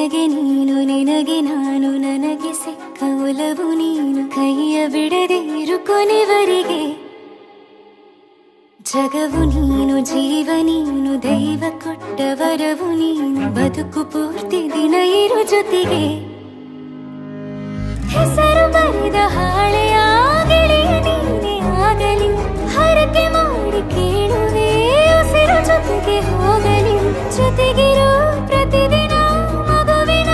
ನನಗೆ ನೀನು ನಿನಗೆ ನಾನು ನನಗೆ ಸಿಕ್ಕ ಒಲವು ನೀನು ಕೈಯ ಬಿಡದೆ ಇರು ಕೊನೆವರೆಗೆ ಜಗವು ನೀನು ಜೀವ ನೀನು ದೈವ ಕೊಟ್ಟ ವರವು ನೀನು ಬದುಕು ಪೂರ್ತಿ ದಿನ ಇರು ಜೊತೆಗೆ ಹೆಸರು ಬರೆದ ಹಾಳೆಯ ಗೆಳೆಯ ನೀನೇ ಆಗಲಿ ಹರಕೆ ಮಾಡಿ ಕೇಳುವೆ ಉಸಿರು ಜೊತೆಗೆ ಹೋಗಲಿ ಜೊತೆಗಿರೋ ಪ್ರತಿದಿನ ಮಗುವಿನ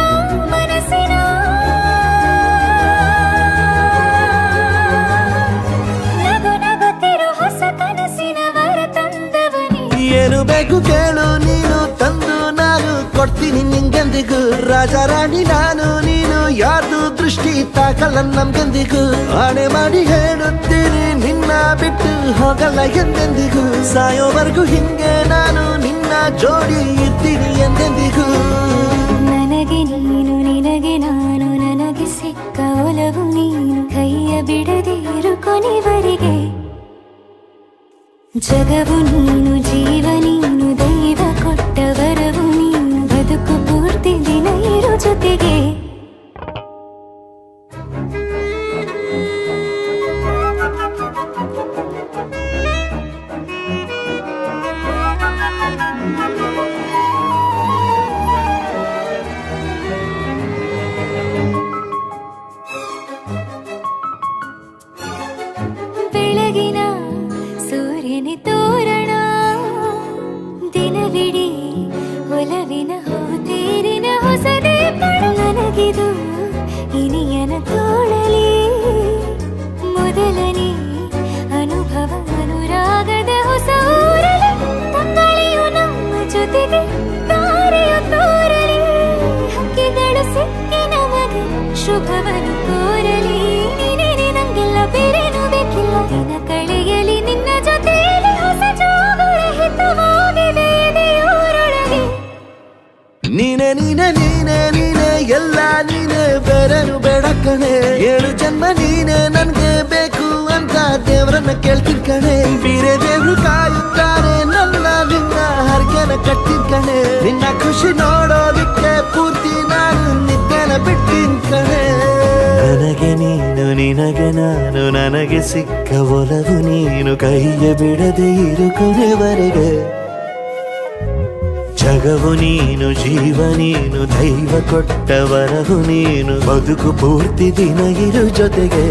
ಮನಸ್ಸಿನ ನಗು ನಗುತ್ತಿರೋ ಹೊಸ ಕನಸಿನ ವರ ತಂದವನೇ ಏನು ಬೇಕು ಕೇಳು ನೀನು ತಂದು ನಾನು ಕೊಡ್ತೀನಿ ನಿಂಗೆಂದಿಗೂ ರಾಜ ರಾಣಿ ನಾನು ನೀನು ಯಾರ್ದು ದೃಷ್ಟಿ ತಾಕಲ್ಲ ನಮ್ಗೆಂದಿಗೂ ಆಣೆ ಮಾಡಿ ಹೇಳುತ್ತೀನಿ ನಿನ್ನ ಬಿಟ್ಟು ಹೋಗಲ್ಲ ಎಂದೆಂದಿಗೂ ಸಾಯೋವರೆಗೂ ಹಿಂಗೆ ನಾನು ನಿನ್ನ ಜೋಡಿ ಇರ್ತೀನಿ ಎಂದೆಂದಿಗೂ ನನಗೆ ನೀನು ನಿನಗೆ ನಾನು ನನಗೆ ಸಿಕ್ಕ ಒಲವು ನೀನು ಕೈಯ ಬಿಡದೆ ಇರು ಕೊನೆವರೆಗೆ ಜಗವು ನೀನು ಜೀವ ನೀನು ದೈವ ಕೊಟ್ಟ ವರವು ನೀನು ಬದುಕು ಪೂರ್ತಿ ದಿನ ಇರು ಜೊತೆಗೆ ಬೆಳಗಿನ ಸೂರ್ಯನ ತೋರಣ ದಿನವಿಡೀ ಒಲವಿನ ಹೋತೇರಿನ ಹೊಸದೇ ನನಗಿದು ಇನಿಯನ ತೋಳಲಿ ಮೊದಲನೇ ಅನುಭವ ಅನುರಾಗದ ಹೊಸ ಊರಲಿ ತಂಗಳಿಯು ನಮ್ಮ ಜೊತೆಗೆ ತಾರೆಯು ತೋರಲಿ ಹಕ್ಕಿಗಳು ಸಿಕ್ಕಿ ನಮಗೆ ಶುಭವನ್ನು ಕೋರಲಿ ನೀನೇ ನಂಗೆಲ್ಲ ಬೇರೇನು ಬೇಕಿಲ್ಲ ದಿನ ಕಳೆಯಲಿ ನಿನ್ನ ಜೊತೆಯಲ್ಲಿ ಹೊಸ ಜೋಗುಳ ಹಿತವಾಗಿದೆ ದೇವರೊಳಗೆ ನೀನೆ ನೀನೆ ನೀನೆ ನೀನೆ ಎಲ್ಲ ನೀನೆ ಬೇರೆನು ಬೇಡ ಕಣೆ ಏಳು ಜನ್ಮ ನೀನೆ ನನ್ಗೆ ಬೇಕು ಅಂತ ದೇವರನ್ನ ಕೇಳ್ತೀನಿ ಕಣೆ ಬೇರೆ ದೇವ್ರು ಕಾಯುತ್ತಾರೆ ನನ್ನ ನಿನ್ನ ಹರ್ಗೆನ ಕಟ್ಟಿನ ಕಣೆ ನಿನ್ನ ಖುಷಿ ನೋಡೋದಿಕ್ಕೆ ಪೂರ್ತಿ ನಾನು ನಿದ್ದೆನ ಬಿಟ್ಟಿನ ಕಣೆ ನನಗೆ ನೀನು ನಿನಗೆ ನಾನು ನನಗೆ ಸಿಕ್ಕ ಒಲವು ನೀನು ಕೈಯ ಬಿಡದೆ ಇರು ಕೊನೆವರೆಗೆ ಜಗವು ನೀನು ಜೀವ ನೀನು ದೈವ ಕೊಟ್ಟ ವರವು ನೀನು ಬದುಕು ಪೂರ್ತಿ ದಿನ ಇರು ಜೊತೆಗೆ